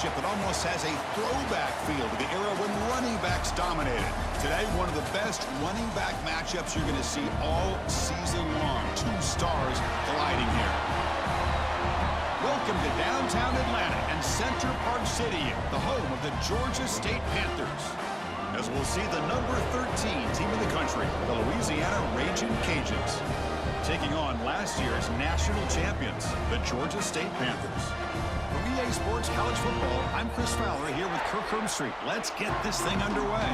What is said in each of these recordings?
matchup that almost has a throwback feel to the era when running backs dominated. Today, one of the best running back matchups you're going to see all season long. Two stars colliding here. Welcome to downtown Atlanta and Center Park City, the home of the Georgia State Panthers. As we'll see the number 13 team in the country, the Louisiana Ragin' Cajuns, taking on last year's national champions, the Georgia State Panthers. For EA Sports College Football, I'm Chris Fowler here with Kirk Herbstreit. Let's get this thing underway.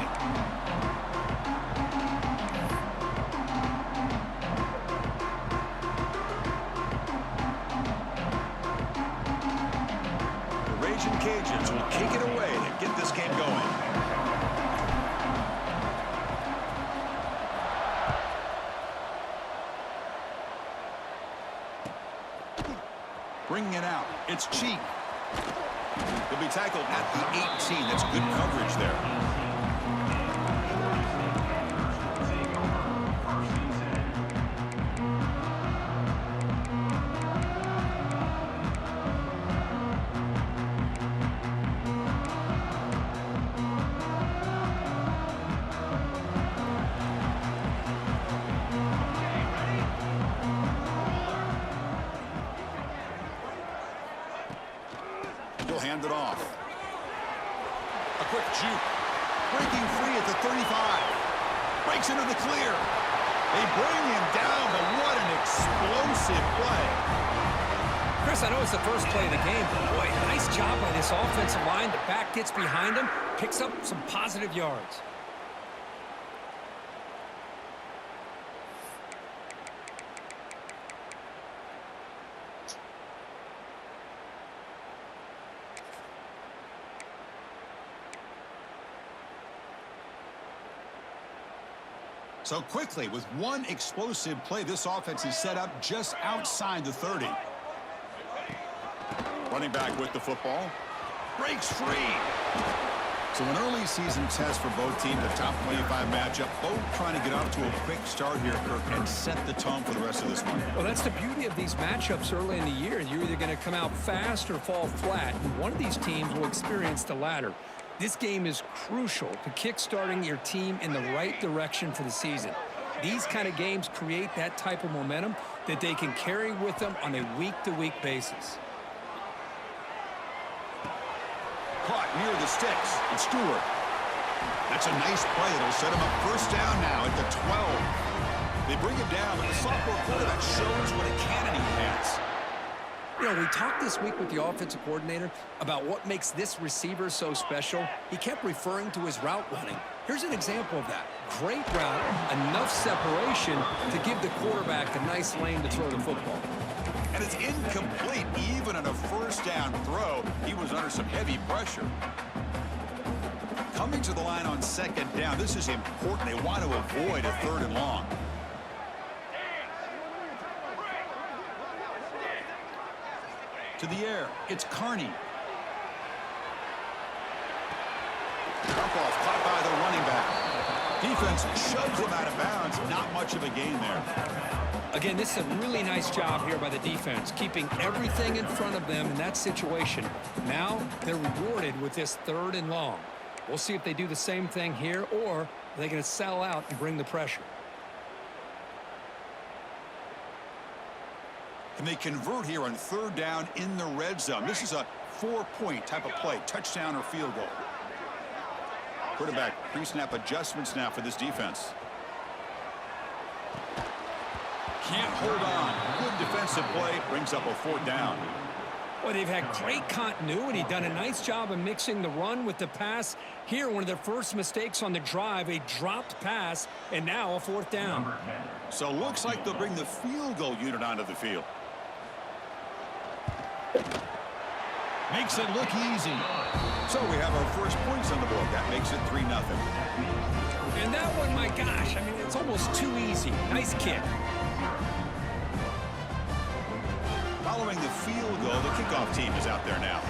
The Ragin' Cajuns will kick it away to get this game going. Bringing it out. It's Cheek. He'll be tackled at the 18. That's good coverage there. He'll hand it off. A quick juke. Breaking free at the 35. Breaks into the clear. They bring him down, but what an explosive play. Chris, I know it's the first play of the game, but boy, nice job by this offensive line. The back gets behind him, picks up some positive yards. So quickly, with one explosive play, this offense is set up just outside the 30. Running back with the football. Breaks free. So an early season test for both teams, a top 25 matchup. Both trying to get off to a quick start here, Kirk, and set the tone for the rest of this one. Well, that's the beauty of these matchups early in the year. You're either going to come out fast or fall flat. And one of these teams will experience the latter. This game is crucial to kick-starting your team in the right direction for the season. These kind of games create that type of momentum that they can carry with them on a week-to-week basis. Caught near the sticks. It's Stewart. That's a nice play. It'll set him up first down now at the 12. They bring it down, but the sophomore quarterback shows what a cannon he has. You know, we talked this week with the offensive coordinator about what makes this receiver so special. He kept referring to his route running. Here's an example of that. Great route, enough separation to give the quarterback a nice lane to throw the football. And it's incomplete. Even on a first down throw, he was under some heavy pressure. Coming to the line on second down, this is important. They want to avoid a third and long. To the air, it's Carney. Drop-off caught by the running back. Defense shoves him out of bounds. Not much of a gain there. Again, this is a really nice job here by the defense, keeping everything in front of them in that situation. Now they're rewarded with this third and long. We'll see if they do the same thing here, or are they going to sell out and bring the pressure? And they convert here on third down in the red zone. This is a 4-point type of play, touchdown or field goal. Quarterback pre-snap adjustments now for this defense. Can't hold on. Good defensive play, brings up a fourth down. Well, they've had great continuity, done a nice job of mixing the run with the pass. Here, one of their first mistakes on the drive, a dropped pass, and now a fourth down. So looks like they'll bring the field goal unit onto the field. Makes it look easy. So we have our first points on the board. That makes it 3-0. And that one, my gosh, I mean, it's almost too easy. Nice kick. Following the field goal, the kickoff team is out there now.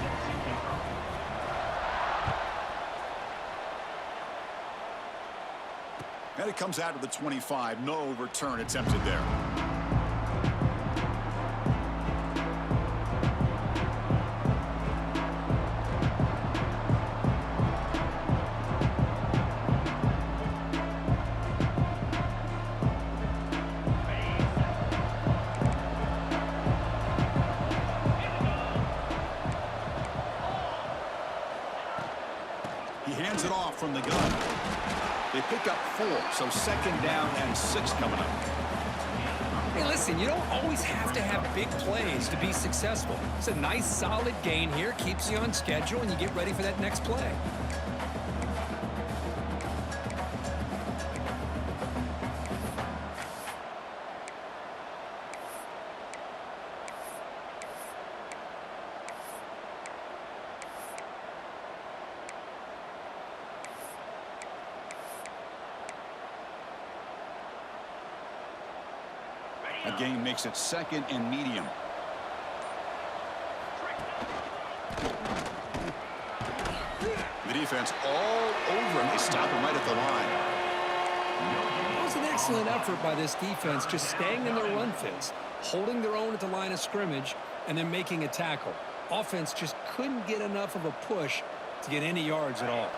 And it comes out to the 25. No return attempted there. hands it off from the gun. They pick up 4, so 2nd down and 6 coming up. Hey, listen, you don't always have to have big plays to be successful. It's a nice, solid gain here, keeps you on schedule, and you get ready for that next play. A gain makes it 2nd and medium. The defense all over him. They stop him right at the line. That was an excellent effort by this defense, just staying in their run fits, holding their own at the line of scrimmage, and then making a tackle. Offense just couldn't get enough of a push to get any yards at all.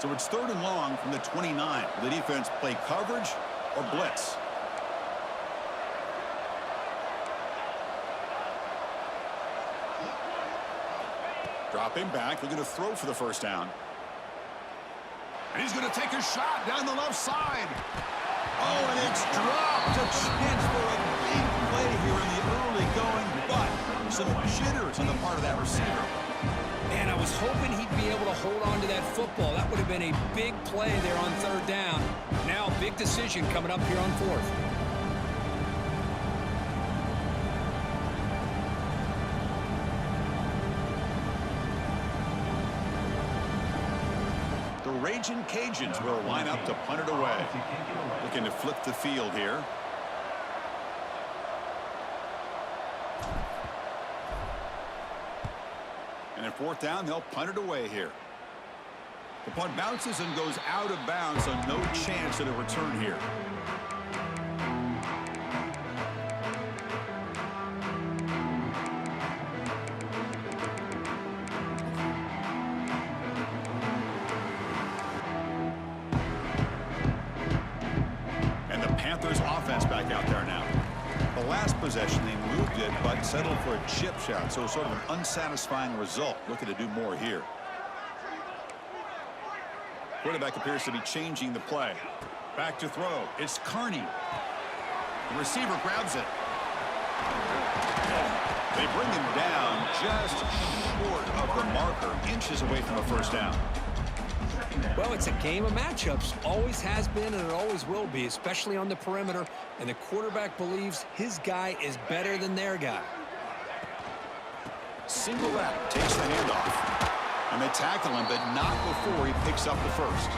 So it's 3rd and long from the 29. The defense play coverage or blitz. Dropping back, looking to throw for the 1st down. And he's going to take a shot down the left side. Oh, and it's dropped. A chance for a big play here in the early going, but some jitters on the part of that receiver. Man, I was hoping he'd be able to hold on to that football. That would have been a big play there on 3rd down. Now, big decision coming up here on 4th. Raging Cajuns will line up to punt it away. Looking to flip the field here. And at 4th down, they'll punt it away here. The punt bounces and goes out of bounds, so no chance at a return here. Offense back out there now. The last possession, they moved it, but settled for a chip shot, so sort of an unsatisfying result. Looking to do more here. Quarterback appears to be changing the play. Back to throw. It's Carney. The receiver grabs it. They bring him down just short of the marker, inches away from a 1st down. Well, it's a game of matchups. Always has been, and it always will be, especially on the perimeter. And the quarterback believes his guy is better than their guy. Single rep takes the handoff. And they tackle him, but not before he picks up the 1st.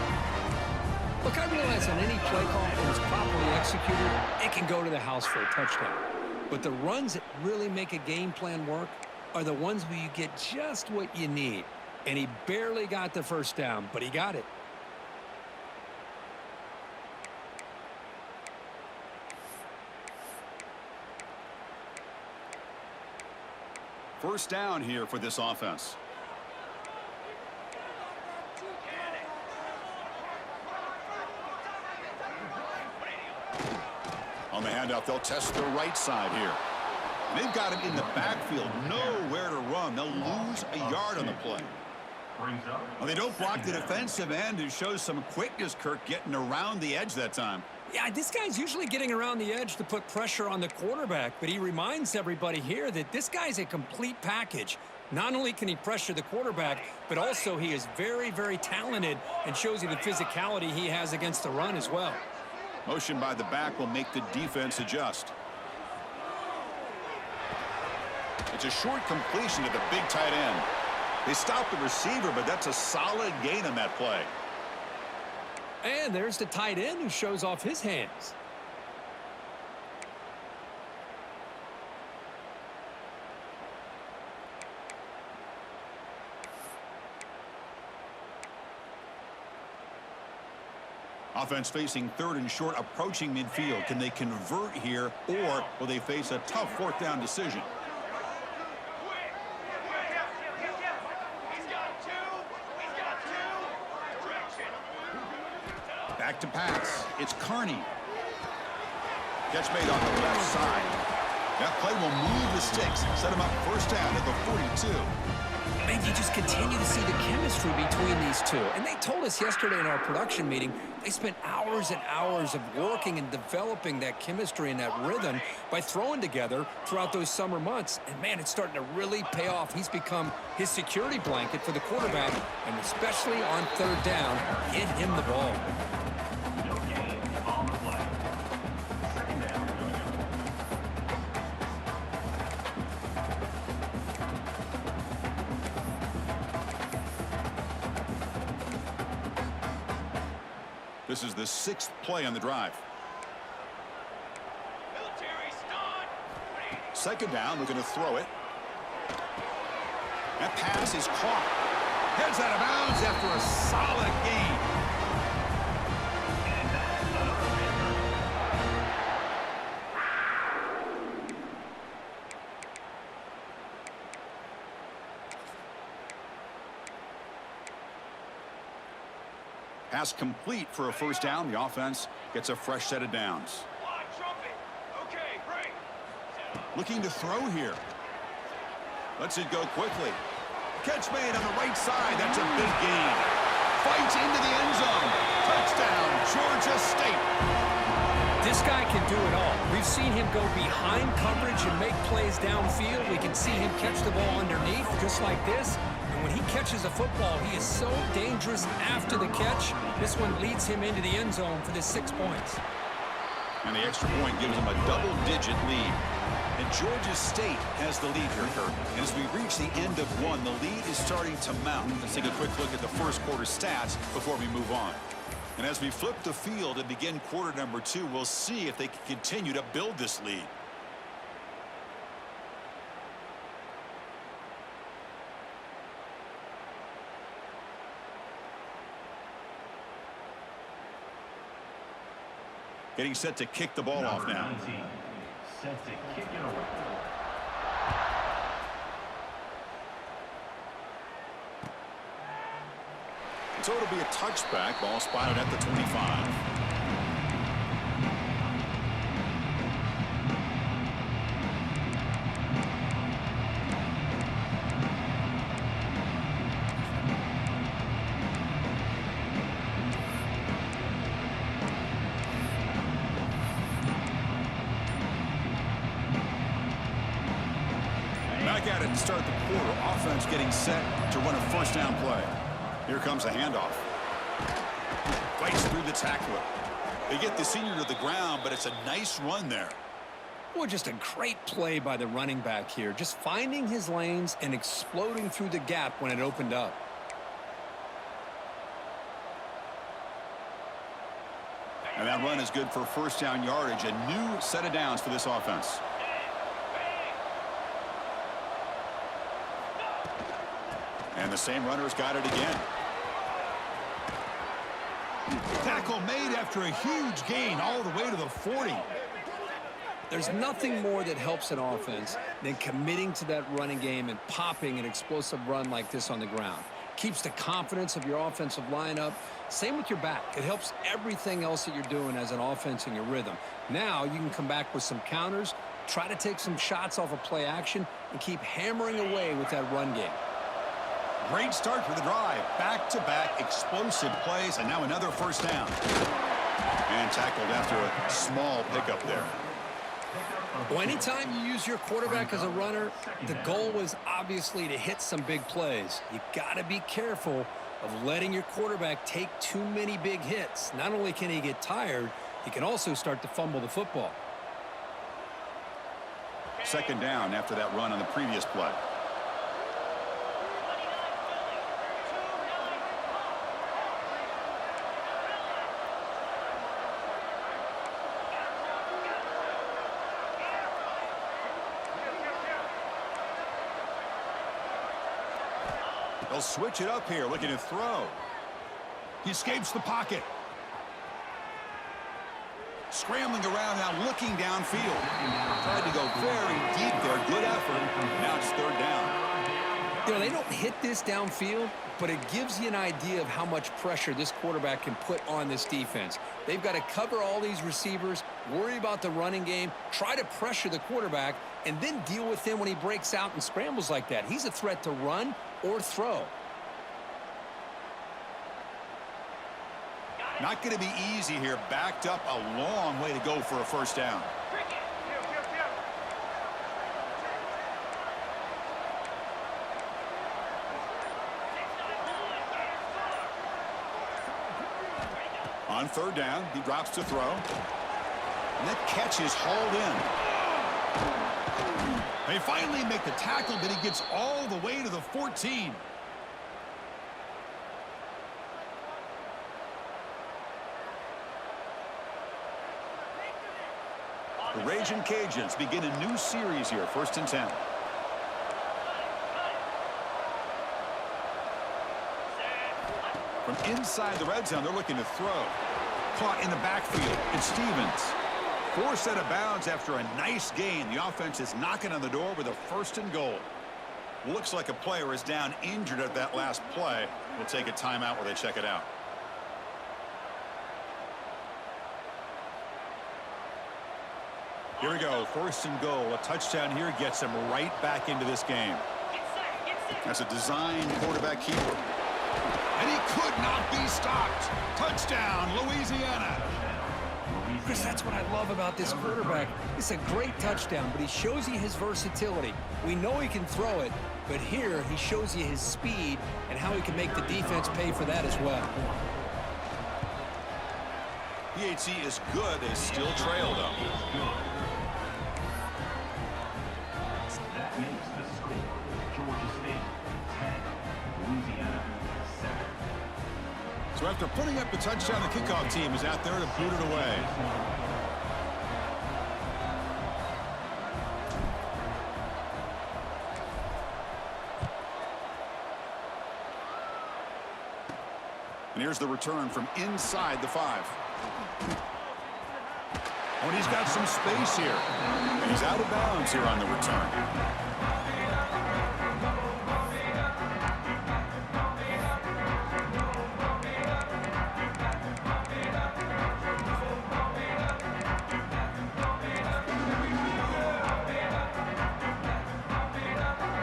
Look, I realize on any play call that is properly executed, it can go to the house for a touchdown. But the runs that really make a game plan work are the ones where you get just what you need. And he barely got the 1st down, but he got it. First down here for this offense. On the handoff, they'll test the right side here. And they've got him in the backfield, nowhere to run. They'll lose a yard on the play. Well, they don't block the defensive end, who shows some quickness, Kirk, getting around the edge that time. Yeah, this guy's usually getting around the edge to put pressure on the quarterback, but he reminds everybody here that this guy's a complete package. Not only can he pressure the quarterback, but also he is very, very talented and shows you the physicality he has against the run as well. Motion by the back will make the defense adjust. It's a short completion to the big tight end. They stop the receiver, but that's a solid gain on that play. And there's the tight end who shows off his hands. Offense facing 3rd and short, approaching midfield. Can they convert here, or will they face a tough 4th down decision? Back to pass. It's Carney. Catch made on the left side. That play will move the sticks, set him up 1st down at the 42. Man, you just continue to see the chemistry between these two. And they told us yesterday in our production meeting, they spent hours and hours of working and developing that chemistry and that rhythm by throwing together throughout those summer months. And, man, it's starting to really pay off. He's become his security blanket for the quarterback, and especially on third down, get him the ball. This is the 6th play on the drive. Second down, looking to throw it. That pass is caught. Heads out of bounds after a solid gain. Pass complete for a first down. The offense gets a fresh set of downs. Looking to throw here. Lets it go quickly. Catch made on the right side. That's a big gain. Fights into the end zone. Touchdown, Georgia State. This guy can do it all. We've seen him go behind coverage and make plays downfield. We can see him catch the ball underneath just like this. When he catches a football, he is so dangerous after the catch. This one leads him into the end zone for the 6 points. And the extra point gives him a double-digit lead. And Georgia State has the lead here, Kirk. And as we reach the end of one, the lead is starting to mount. Let's take a quick look at the first quarter stats before we move on. And as we flip the field and begin quarter number 2, we'll see if they can continue to build this lead. Getting set to kick the ball off now. Set to kick it away. So it'll be a touchback. Ball spotted at the 25. Back at it to start the quarter. Offense getting set to run a first down play. Here comes a handoff. Fights through the tackler. They get the senior to the ground, but it's a nice run there. Well, just a great play by the running back here. Just finding his lanes and exploding through the gap when it opened up. And that run is good for first down yardage. A new set of downs for this offense. And the same runner's got it again. Tackle made after a huge gain all the way to the 40. There's nothing more that helps an offense than committing to that running game and popping an explosive run like this on the ground. Keeps the confidence of your offensive lineup. Same with your back. It helps everything else that you're doing as an offense in your rhythm. Now you can come back with some counters, try to take some shots off of play action, and keep hammering away with that run game. Great start for the drive. Back-to-back explosive plays, and now another first down. And tackled after a small pickup there. Well, anytime you use your quarterback as a runner, the goal was obviously to hit some big plays. You got to be careful of letting your quarterback take too many big hits. Not only can he get tired, he can also start to fumble the football. Second down after that run on the previous play. They'll switch it up here, looking to throw. He escapes the pocket. Scrambling around now, looking downfield. Tried to go very deep there. Good effort. Now it's third down. They don't hit this downfield, but it gives you an idea of how much pressure this quarterback can put on this defense. They've got to cover all these receivers, worry about the running game, try to pressure the quarterback, and then deal with him when he breaks out and scrambles like that. He's a threat to run or throw. Not going to be easy here. Backed up a long way to go for a first down. On third down, he drops to throw. And that catch is hauled in. They finally make the tackle, but he gets all the way to the 14. The Raging Cajuns begin a new series here, 1st and 10. From inside the red zone, they're looking to throw. Caught in the backfield. It's Stevens. Forced out of bounds after a nice gain. The offense is knocking on the door with a 1st and goal. Looks like a player is down injured at that last play. We'll take a timeout where they check it out. Here we go, 1st and goal. A touchdown here gets them right back into this game. That's a designed quarterback keeper. And he could not be stopped. Touchdown, Louisiana. Chris, that's what I love about this quarterback. It's a great touchdown, but he shows you his versatility. We know he can throw it, but here he shows you his speed and how he can make the defense pay for that as well. PHC is good. They still trail, though. That makes the score Georgia State 10, Louisiana 7. So after putting up the touchdown, the kickoff team is out there to boot it away. And here's the return from inside the 5. Oh, and he's got some space here. And he's out of bounds here on the return.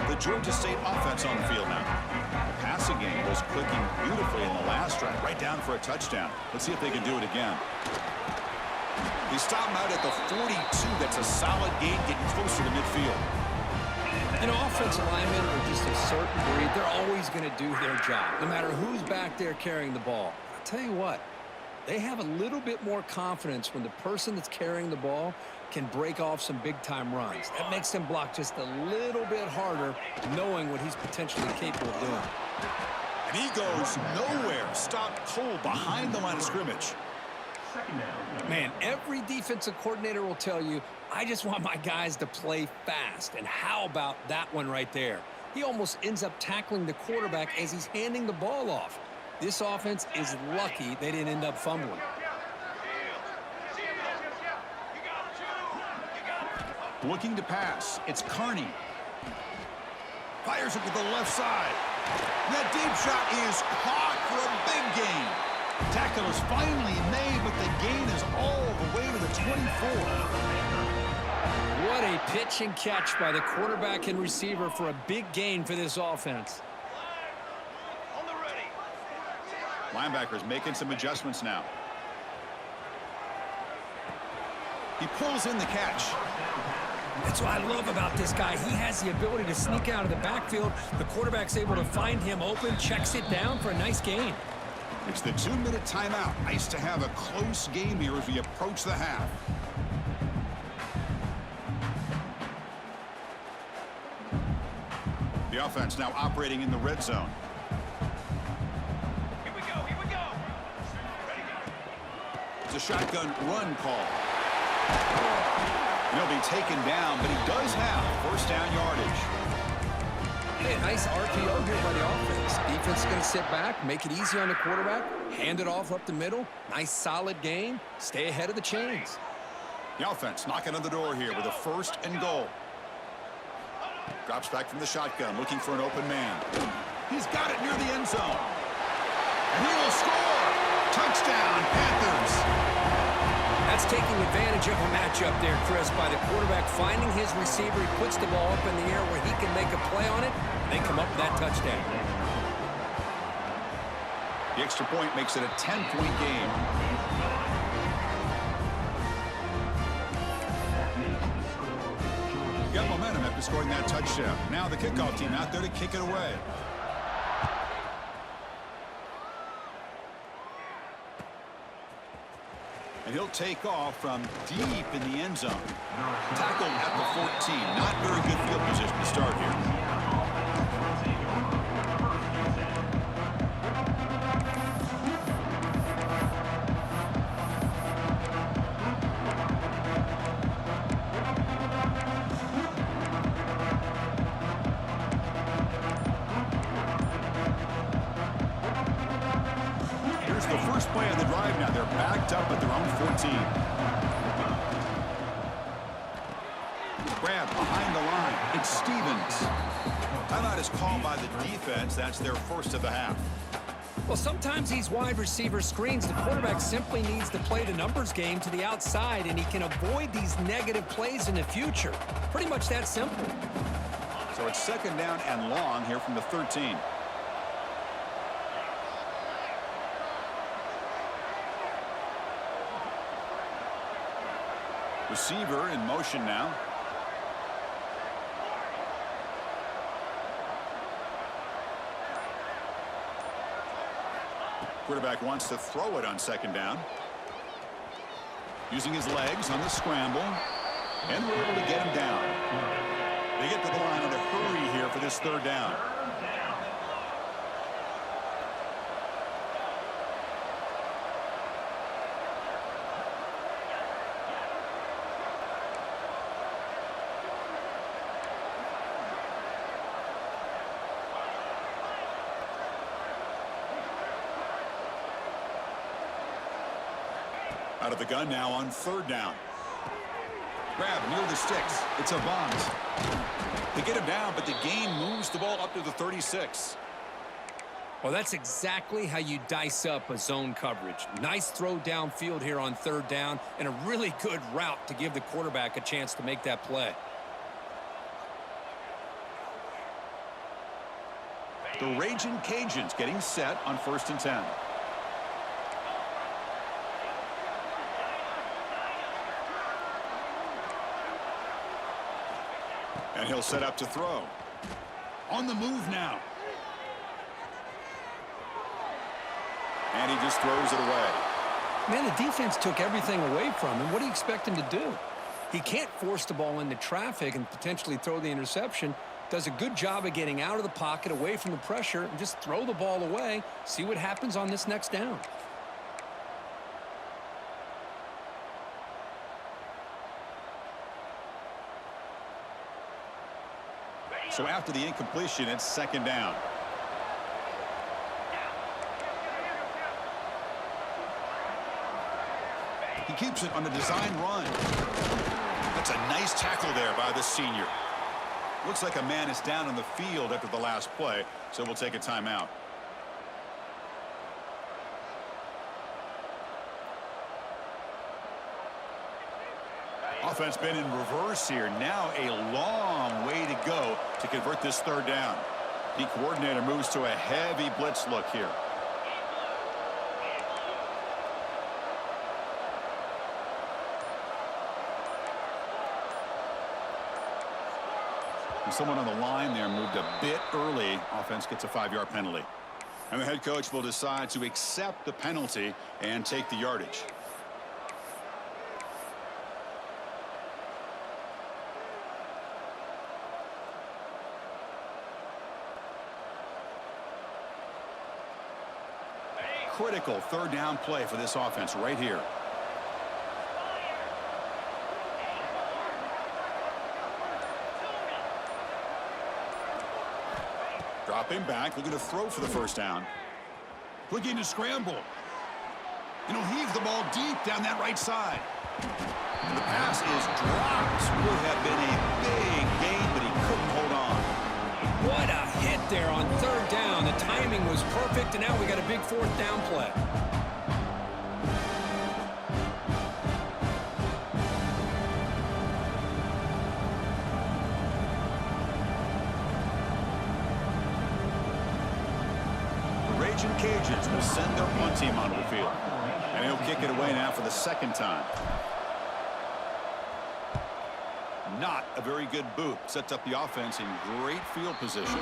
The Georgia State offense on the field now. The passing game was clicking beautifully in the last drive, right down for a touchdown. Let's see if they can do it again. They stop him out at the 42. That's a solid gain, getting closer to midfield. Offensive linemen are just a certain breed. They're always going to do their job, no matter who's back there carrying the ball. I'll tell you what, they have a little bit more confidence when the person that's carrying the ball can break off some big-time runs. That makes them block just a little bit harder, knowing what he's potentially capable of doing. And he goes nowhere. Stopped cold behind the line of scrimmage. Man, every defensive coordinator will tell you, I just want my guys to play fast. And how about that one right there? He almost ends up tackling the quarterback as he's handing the ball off. This offense is lucky they didn't end up fumbling. Looking to pass. It's Carney. Fires it to the left side. And that deep shot is caught for a big gain. Tackle is finally made, but the gain is all the way to the 24. What a pitch and catch by the quarterback and receiver for a big gain for this offense. Linebackers making some adjustments now. He pulls in the catch. That's what I love about this guy. He has the ability to sneak out of the backfield. The quarterback's able to find him open, checks it down for a nice gain. It's the 2-minute timeout. Nice to have a close game here as we approach the half. The offense now operating in the red zone. Here we go, here we go. It's a shotgun run call. He'll be taken down, but he does have first down yardage. Hey, nice RPO here by the offense. Defense is going to sit back, make it easy on the quarterback, hand it off up the middle. Nice solid gain. Stay ahead of the chains. The offense knocking on the door here with a 1st and goal. Drops back from the shotgun, looking for an open man. He's got it near the end zone. And he will score. Touchdown, Panthers. That's taking advantage of a matchup there, Chris, by the quarterback finding his receiver. He puts the ball up in the air where he can make a play on it, and they come up with that touchdown. The extra point makes it a 10-point game. Got momentum after scoring that touchdown. Now the kickoff team out there to kick it away. And he'll take off from deep in the end zone. Tackled at the 14. Not very good field position to start here. The first play of the drive now. They're backed up at their own 14. Grab behind the line. It's Stevens. Timeout is called by the defense. That's their first of the half. Well, sometimes these wide receiver screens, the quarterback simply needs to play the numbers game to the outside, and he can avoid these negative plays in the future. Pretty much that simple. So it's second down and long here from the 13. Receiver in motion now. Quarterback wants to throw it on second down. Using his legs on the scramble. And we're able to get him down. They get to the line in a hurry here for this third down. Out of the gun now on third down. Grab near the sticks. It's Avant. They get him down, but the gain moves the ball up to the 36. Well, that's exactly how you dice up a zone coverage. Nice throw downfield here on third down, and a really good route to give the quarterback a chance to make that play. The Raging Cajuns getting set on 1st and 10. And he'll set up to throw. On the move now. And he just throws it away. Man, the defense took everything away from him. What do you expect him to do? He can't force the ball into traffic and potentially throw the interception. Does a good job of getting out of the pocket, away from the pressure, and just throw the ball away. See what happens on this next down. So after the incompletion, it's second down. He keeps it on the design run. That's a nice tackle there by the senior. Looks like a man is down on the field after the last play, so we'll take a timeout. Offense been in reverse here. Now a long way to go to convert this third down. The coordinator moves to a heavy blitz look here. And someone on the line there moved a bit early. Offense gets a 5-yard penalty. And the head coach will decide to accept the penalty and take the yardage. Critical third down play for this offense right here. Dropping back, looking to throw for the first down. Looking to scramble. And he'll heave the ball deep down that right side. And the pass is dropped. Would have been a big gain, but he couldn't hold there on third down. The timing was perfect, and now we got a big fourth down play. The Raging Cajuns will send their punt team onto the field. And he'll kick it away now for the second time. Not a very good boot. Sets up the offense in great field position.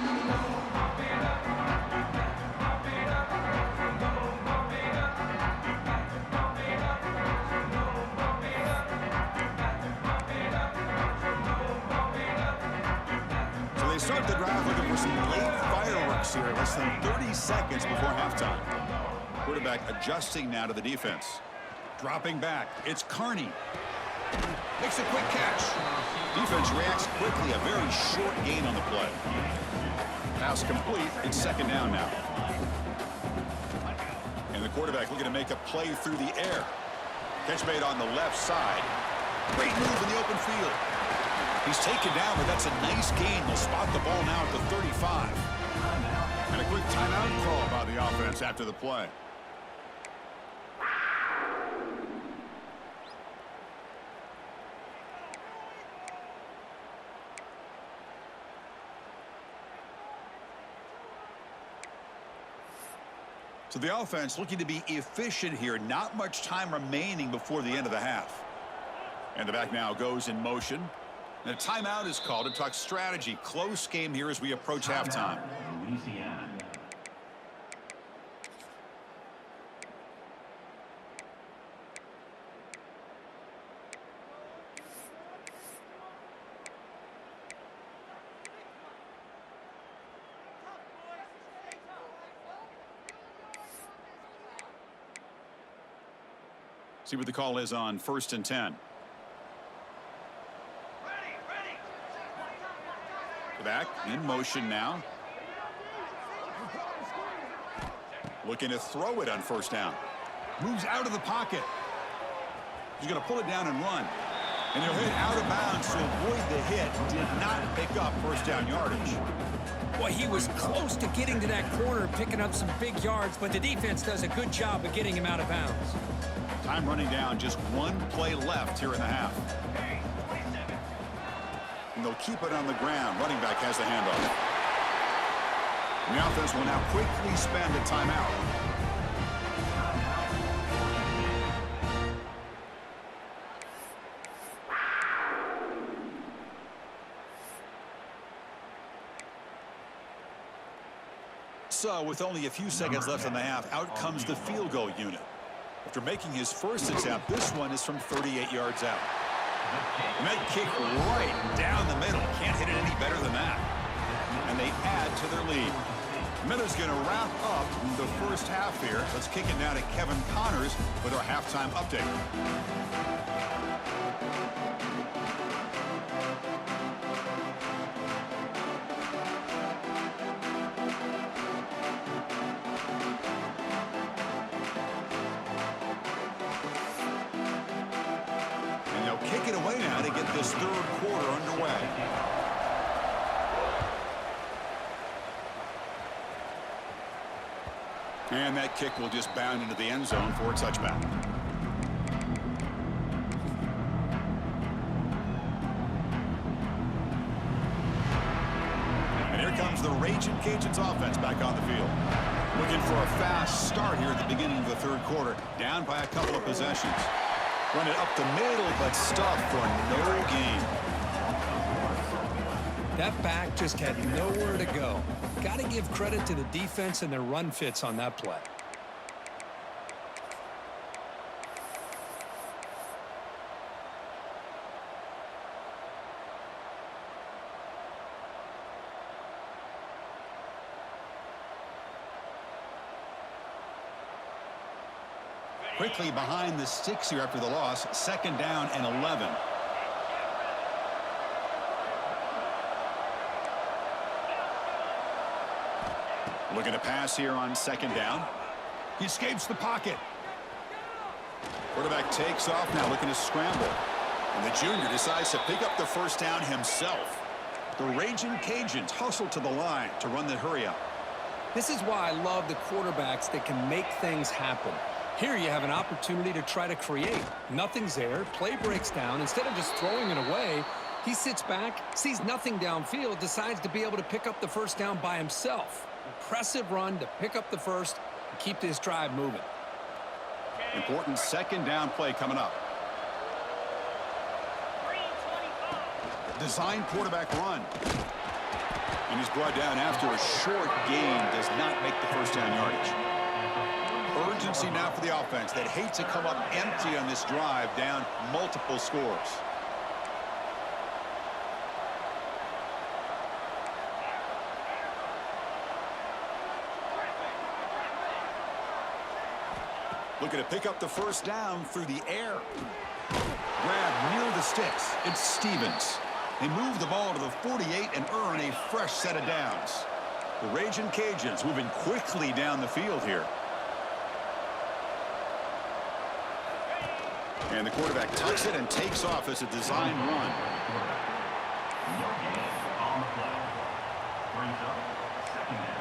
So they start the drive looking for some late fireworks here. Less than 30 seconds before halftime. Quarterback adjusting now to the defense. Dropping back. It's Carney. Makes a quick catch. Defense reacts quickly. A very short gain on the play. Pass complete. It's second down now. And the quarterback looking to make a play through the air. Catch made on the left side. Great move in the open field. He's taken down, but that's a nice gain. They'll spot the ball now at the 35. And a quick timeout call by the offense after the play. So the offense looking to be efficient here. Not much time remaining before the end of the half. And the back now goes in motion. And a timeout is called to talk strategy. Close game here as we approach halftime. Louisiana. See what the call is on 1st and 10. Back in motion now. Looking to throw it on first down. Moves out of the pocket. He's going to pull it down and run. And he'll hit out of bounds to avoid the hit. Did not pick up first down yardage. Boy, he was close to getting to that corner, picking up some big yards, but the defense does a good job of getting him out of bounds. Time running down, just one play left here in the half. And they'll keep it on the ground. Running back has the handoff. And the offense will now quickly spend a timeout. So with only a few seconds left in the half, out comes the field goal unit. After making his first attempt, this one is from 38 yards out. And that kick right down the middle. Can't hit it any better than that. And they add to their lead. Miller's going to wrap up the first half here. Let's kick it now to Kevin Connors with our halftime update. Kick it away now to get this third quarter underway. And that kick will just bound into the end zone for a touchback. And here comes the Raging Cajuns offense back on the field. Looking for a fast start here at the beginning of the third quarter. Down by a couple of possessions. Run it up the middle, but stuffed for no gain. That back just had nowhere to go. Got to give credit to the defense and their run fits on that play. Quickly behind the sticks here after the loss. Second down and 11. Looking to pass here on second down. He escapes the pocket. Quarterback takes off now, looking to scramble. And the junior decides to pick up the first down himself. The Raging Cajuns hustle to the line to run the hurry-up. This is why I love the quarterbacks that can make things happen. Here you have an opportunity to try to create. Nothing's there. Play breaks down. Instead of just throwing it away, he sits back, sees nothing downfield, decides to be able to pick up the first down by himself. Impressive run to pick up the first and keep this drive moving. Important second down play coming up. Design quarterback run. And he's brought down after a short gain. Does not make the first down yardage. Urgency now for the offense that hates to come up empty on this drive, down multiple scores. Looking to pick up the first down through the air. Grab near the sticks. It's Stevens. They move the ball to the 48 and earn a fresh set of downs. The Raging Cajuns moving quickly down the field here. And the quarterback tucks it and takes off as a design run. No gain on the play. Brings up second down.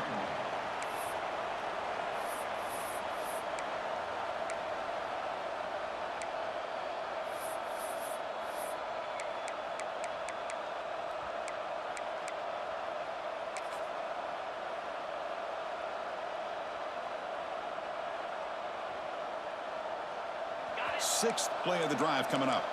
Sixth play of the drive coming up.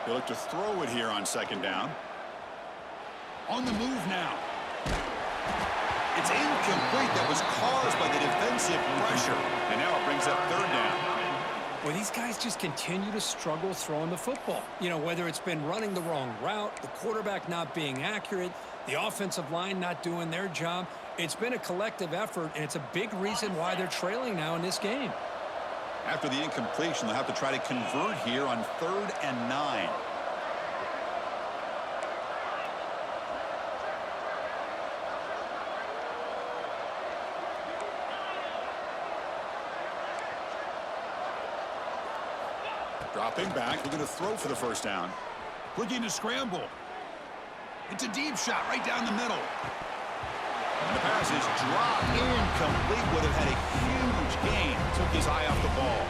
They look to throw it here on second down. On the move now. It's incomplete. That was caused by the defensive pressure. And now it brings up third down. Well, these guys just continue to struggle throwing the football. You know, whether it's been running the wrong route, the quarterback not being accurate, the offensive line not doing their job. It's been a collective effort, and it's a big reason why they're trailing now in this game. After the incompletion, they'll have to try to convert here on 3rd and 9. Dropping back, looking to throw for the first down. Looking to scramble. It's a deep shot right down the middle. And the pass is dropped incomplete. Would have had a huge gain. Took his eye off the ball.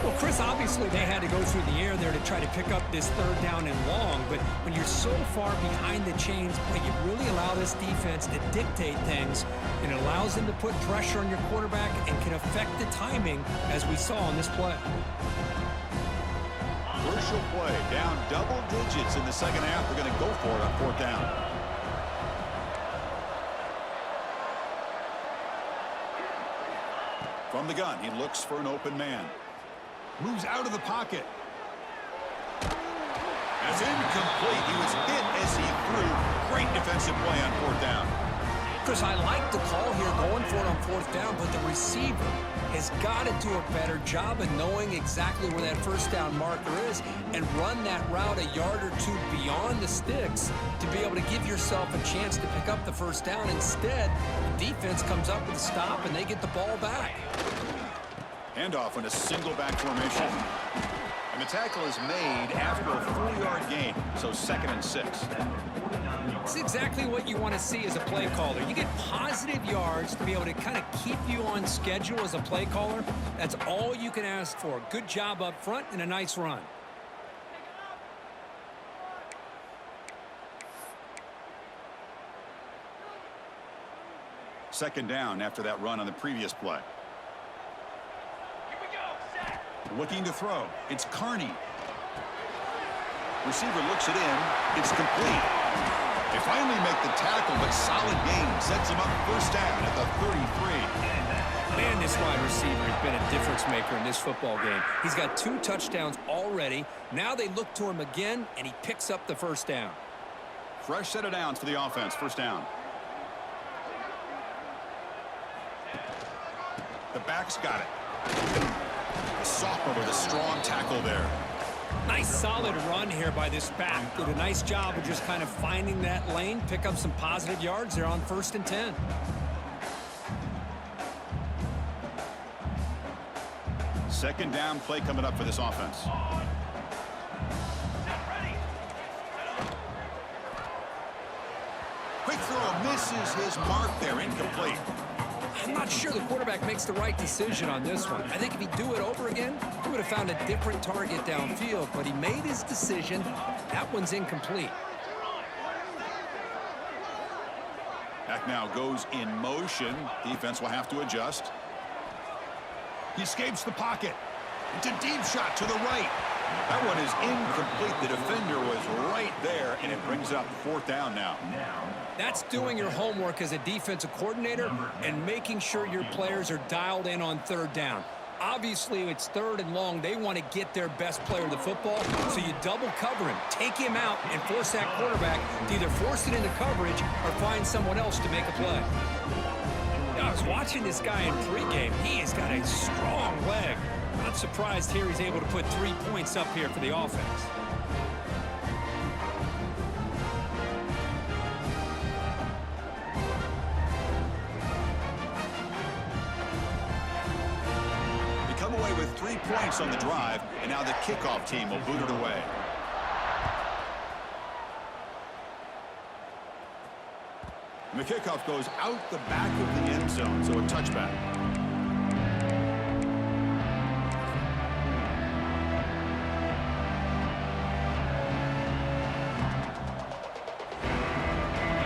Well, Chris, obviously they had to go through the air there to try to pick up this third down and long. But when you're so far behind the chains, you really allow this defense to dictate things. And it allows them to put pressure on your quarterback and can affect the timing, as we saw on this play. Crucial play, down double digits in the second half. They're going to go for it on 4th down. From the gun, he looks for an open man. Moves out of the pocket. That's incomplete. He was hit as he threw. Great defensive play on 4th down. Chris, I like the call here going for it on 4th down, but the receiver has got to do a better job of knowing exactly where that first down marker is and run that route a yard or two beyond the sticks to be able to give yourself a chance to pick up the first down. Instead, the defense comes up with a stop and they get the ball back. Handoff in a single back formation. And the tackle is made after a 4-yard gain, so 2nd and 6. It's exactly what you want to see as a play caller. You get positive yards to be able to kind of keep you on schedule as a play caller. That's all you can ask for. Good job up front and a nice run. Second down after that run on the previous play. Looking to throw. It's Carney. Receiver looks it in. It's complete. They finally make the tackle, but solid gain sets him up first down at the 33. Man, this wide receiver has been a difference maker in this football game. He's got 2 touchdowns already. Now they look to him again, and he picks up the first down. Fresh set of downs for the offense. First down. The back's got it. Sophomore with a strong tackle there. Nice solid run here by this back. Did a nice job of just kind of finding that lane, pick up some positive yards there on 1st and 10. Second down play coming up for this offense. Quick throw, misses his mark there, incomplete. I'm not sure the quarterback makes the right decision on this one. I think if he'd do it over again, he would have found a different target downfield, but he made his decision. That one's incomplete. Back now goes in motion. Defense will have to adjust. He escapes the pocket. It's a deep shot to the right. That one is incomplete. The defender was right there, and it brings up fourth down now. That's doing your homework as a defensive coordinator and making sure your players are dialed in on third down. Obviously, it's third and long. They want to get their best player of the football, so you double cover him, take him out, and force that quarterback to either force it into coverage or find someone else to make a play. Now, I was watching this guy in pregame. He has got a strong leg. Not surprised here he's able to put 3 points up here for the offense. With 3 points on the drive, and now the kickoff team will boot it away. And the kickoff goes out the back of the end zone, so a touchback.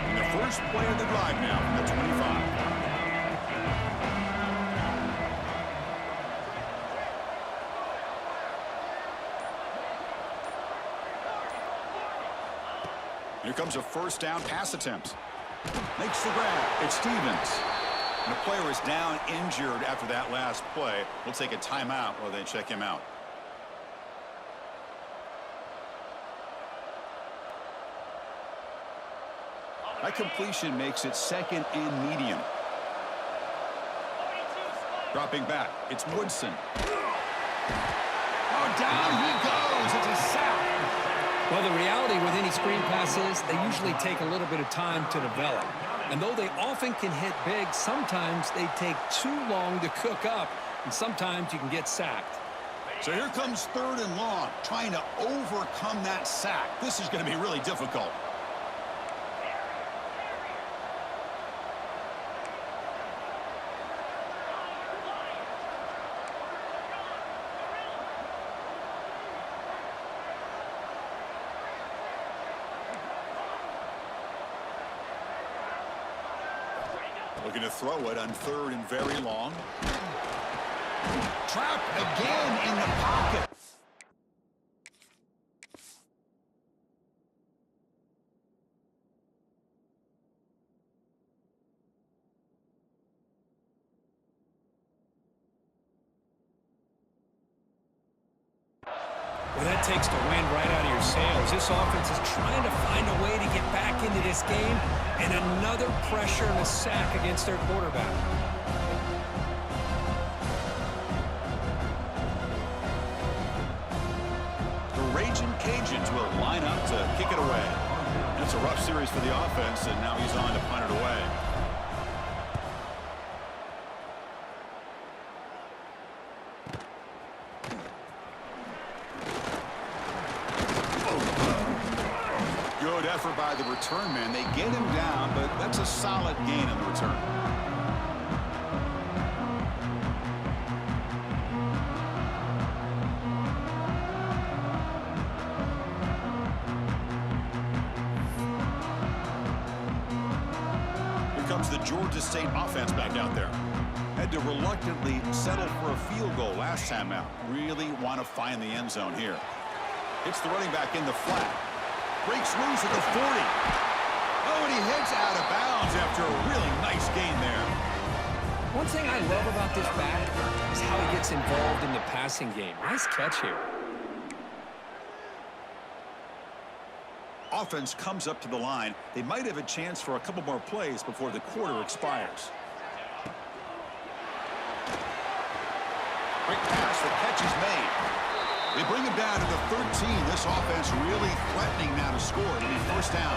And the first play of the drive now from the 25. Here comes a first down pass attempt. Makes the grab. It's Stevens. And the player is down injured after that last play. We'll take a timeout while they check him out. That completion makes it second and medium. Dropping back. It's Woodson. Oh, down he goes. It's a sack. Well, the reality with any screen pass is they usually take a little bit of time to develop. And though they often can hit big, sometimes they take too long to cook up, and sometimes you can get sacked. So here comes third and long, trying to overcome that sack. This is going to be really difficult. Looking to throw it on third and very long. Trapped again in the pocket. Well, that takes the wind right out of your sails. This offense is trying to find a way to get back into this game, and another pressure and a sack against their quarterback. The Raging Cajuns will line up to kick it away. It's a rough series for the offense, and now he's on to punt it away. Good effort by the return man. They get him down, but that's a solid gain on the return. Here comes the Georgia State offense back out there. Had to reluctantly settle for a field goal last time out. Really want to find the end zone here. It's the running back in the flat. Breaks loose at the 40. Oh, and he heads out of bounds after a really nice gain there. One thing I love about this back is how he gets involved in the passing game. Nice catch here. Offense comes up to the line. They might have a chance for a couple more plays before the quarter expires. Quick pass, the catch is made. They bring him down to the 13. This offense really threatening now to score. It'll be first down.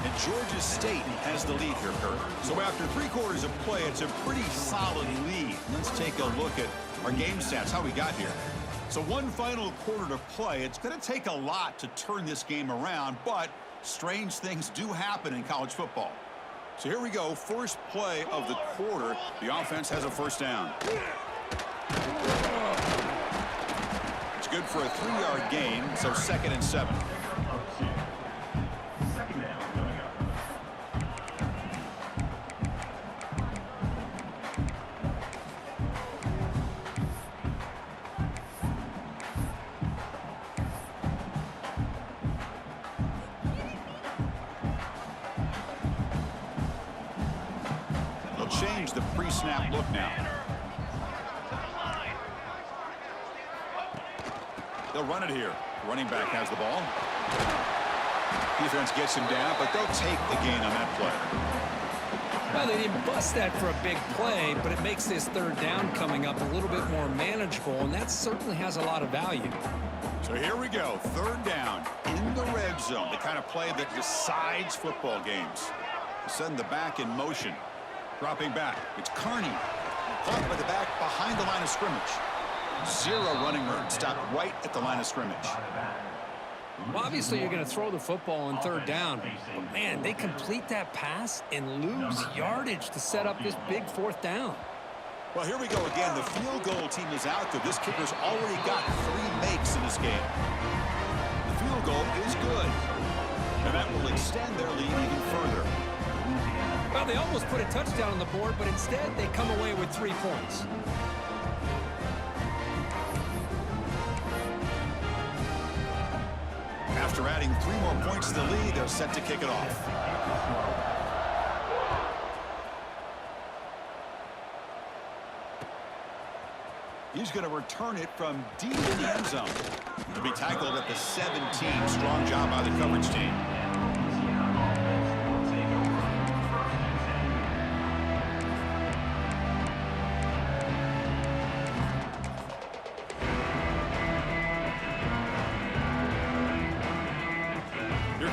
And Georgia State has the lead here, Kurt. So after 3 quarters of play, it's a pretty solid lead. Let's take a look at our game stats, how we got here. So 1 final quarter to play. It's going to take a lot to turn this game around, but strange things do happen in college football. So here we go, first play of the quarter. The offense has a first down. It's good for a 3-yard gain, so 2nd and 7. Change the pre-snap look now. They'll run it here. Running back has the ball. Defense gets him down, but they'll take the gain on that play. Well, they didn't bust that for a big play, but it makes this 3rd down coming up a little bit more manageable, and that certainly has a lot of value. So here we go, 3rd down in the red zone, the kind of play that decides football games. Send the back in motion. Dropping back, it's Carney. Caught by the back behind the line of scrimmage. 0 running room, stopped right at the line of scrimmage. Well, obviously, you're going to throw the football on 3rd down. But, man, they complete that pass and lose yardage to set up this big 4th down. Well, here we go again. The field goal team is out there. This kicker's already got 3 makes in this game. The field goal is good. And that will extend their lead even further. Well, they almost put a touchdown on the board, but instead they come away with 3 points. After adding 3 more points to the lead, they're set to kick it off. He's going to return it from deep in the end zone. To be tackled at the 17. Strong job by the coverage team.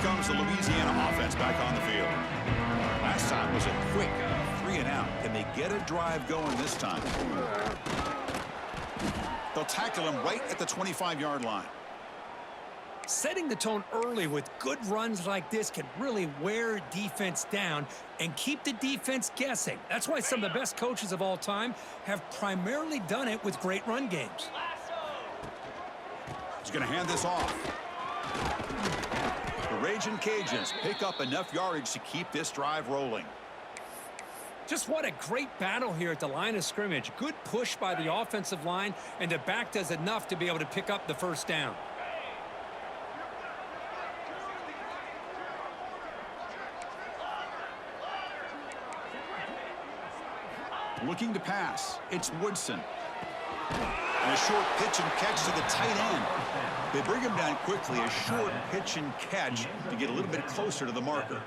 Comes the Louisiana offense back on the field. Last time was a quick 3 and out. Can they get a drive going this time? They'll tackle him right at the 25-yard line. Setting the tone early with good runs like this can really wear defense down and keep the defense guessing. That's why some of the best coaches of all time have primarily done it with great run games. He's going to hand this off. The Raging Cajuns pick up enough yardage to keep this drive rolling. Just what a great battle here at the line of scrimmage. Good push by the offensive line, and the back does enough to be able to pick up the 1st down. Looking to pass. It's Woodson. And a short pitch and catch to the tight end. They bring him down quickly. A short pitch and catch to get a little bit closer to the marker.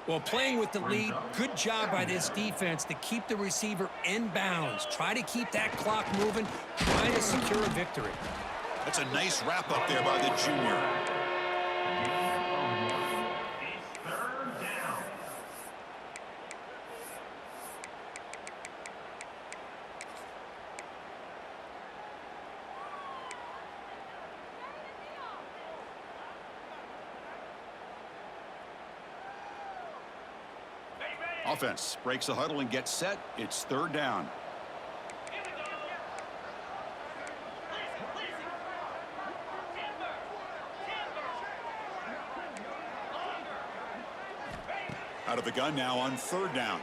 Well, playing with the lead, good job by this defense to keep the receiver in bounds. Try to keep that clock moving. Try to secure a victory. That's a nice wrap up there by the junior. Offense breaks the huddle and gets set. It's 3rd down. Out of the gun now on 3rd down.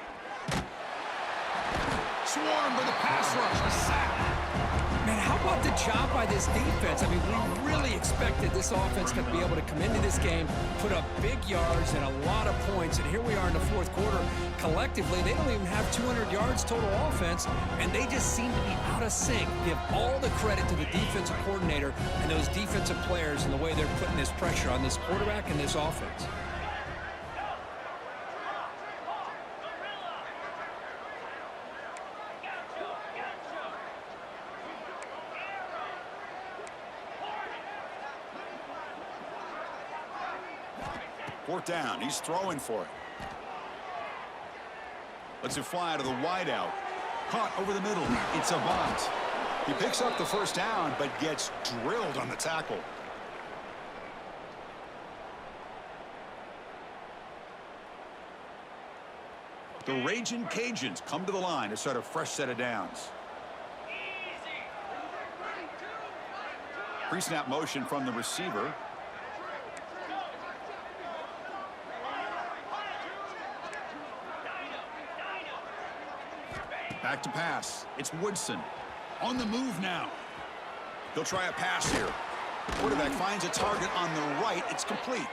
Swarmed by the pass rush. A sack. Man, how about the job by this defense? I mean, we really expected this offense to be able to come into this game, put up big yards and a lot of points, and here we are in the 4th quarter. Collectively, they don't even have 200 yards total offense, and they just seem to be out of sync. Give all the credit to the defensive coordinator and those defensive players and the way they're putting this pressure on this quarterback and this offense. Fourth down. He's throwing for it. Lets it fly to the wideout. Caught over the middle. It's Avant. He picks up the first down, but gets drilled on the tackle. The Raging Cajuns come to the line to start a fresh set of downs. Pre-snap motion from the receiver. Back to pass. It's Woodson. On the move now. He'll try a pass here. Quarterback finds a target on the right. It's complete.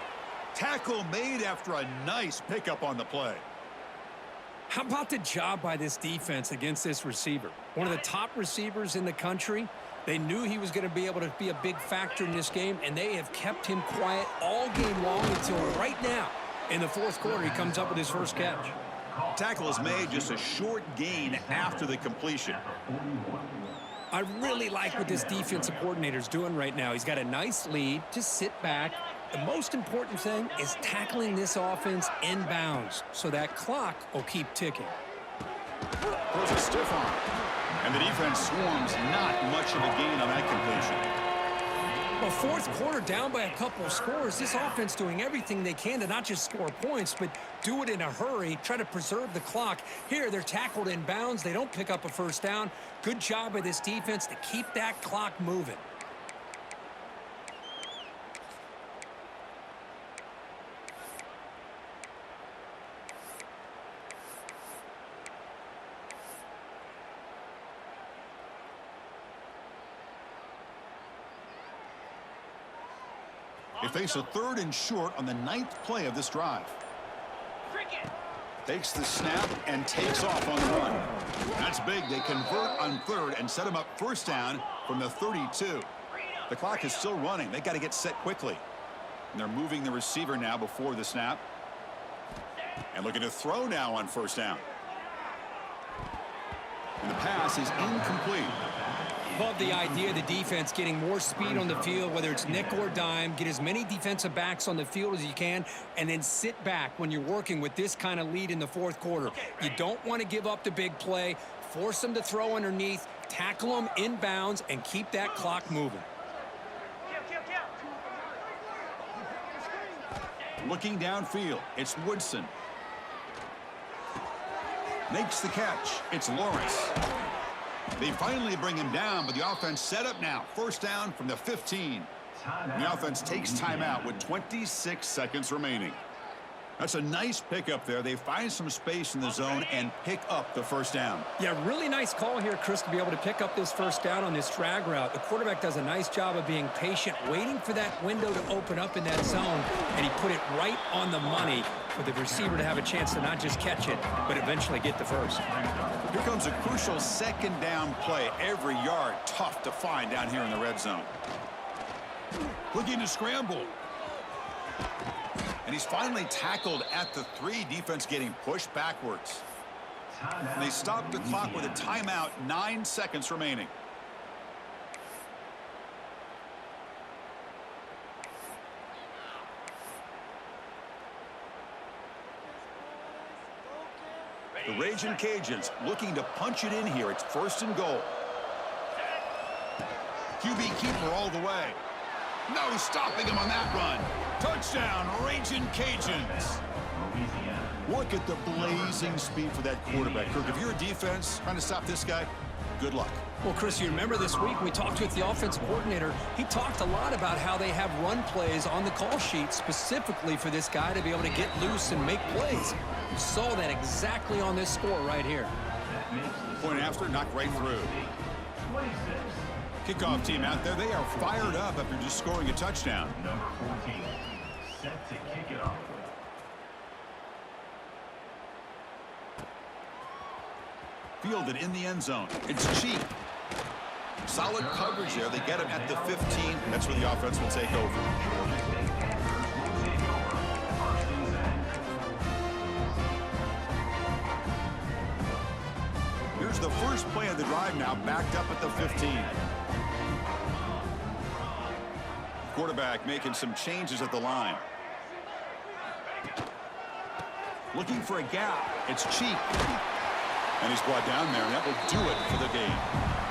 Tackle made after a nice pickup on the play. How about the job by this defense against this receiver? One of the top receivers in the country. They knew he was going to be able to be a big factor in this game, and they have kept him quiet all game long until right now. In the fourth quarter, he comes up with his first catch. Tackle is made, just a short gain after the completion. I really like what this defensive coordinator is doing right now. He's got a nice lead. Just sit back. The most important thing is tackling this offense inbounds so that clock will keep ticking. Throws a stiff arm. And the defense swarms, not much of a gain on that completion. Well, fourth quarter down by a couple of scores. This offense doing everything they can to not just score points, but do it in a hurry, try to preserve the clock. Here, they're tackled in bounds. They don't pick up a first down. Good job by this defense to keep that clock moving. They face a 3rd and short on the 9th play of this drive. Takes the snap and takes off on the run. That's big. They convert on 3rd and set him up first down from the 32. The clock is still running. They got to get set quickly. And they're moving the receiver now before the snap. And looking to throw now on first down. And the pass is incomplete. Love the idea of the defense getting more speed on the field, whether it's nickel or dime. Get as many defensive backs on the field as you can, and then sit back when you're working with this kind of lead in the fourth quarter. You don't want to give up the big play. Force them to throw underneath, tackle them inbounds, and keep that clock moving. Looking downfield, it's Woodson. Makes the catch. It's Lawrence. They finally bring him down, but the offense set up now. First down from the 15. And the offense takes timeout with 26 seconds remaining. That's a nice pickup there. They find some space in the zone and pick up the first down. Yeah, really nice call here, Chris, to be able to pick up this first down on this drag route. The quarterback does a nice job of being patient, waiting for that window to open up in that zone, and he put it right on the money for the receiver to have a chance to not just catch it, but eventually get the first. Here comes a crucial second down play. Every yard tough to find down here in the red zone. Looking to scramble. And he's finally tackled at the 3. Defense getting pushed backwards. And they stop the clock with a timeout. 9 seconds remaining. The Raging Cajuns looking to punch it in here. It's 1st and goal. QB keeper all the way. No stopping him on that run. Touchdown, Raging Cajuns. Louisiana. Look at the blazing speed for that quarterback. Kirk, if you're a defense trying to stop this guy, good luck. Well, Chris, you remember this week we talked with the offensive coordinator. He talked a lot about how they have run plays on the call sheet specifically for this guy to be able to get loose and make plays. We saw that exactly on this score right here. Point after, knocked right through. 26. Kickoff team out there, they are fired up after just scoring a touchdown. Number 14. Set to kick it off. Fielded in the end zone. It's cheap. Solid coverage there. They get him at the 15. That's where the offense will take over. Here's the first play of the drive now, backed up at the 15. Quarterback making some changes at the line. Looking for a gap. It's Cheek. And he's brought down there, and that will do it for the game.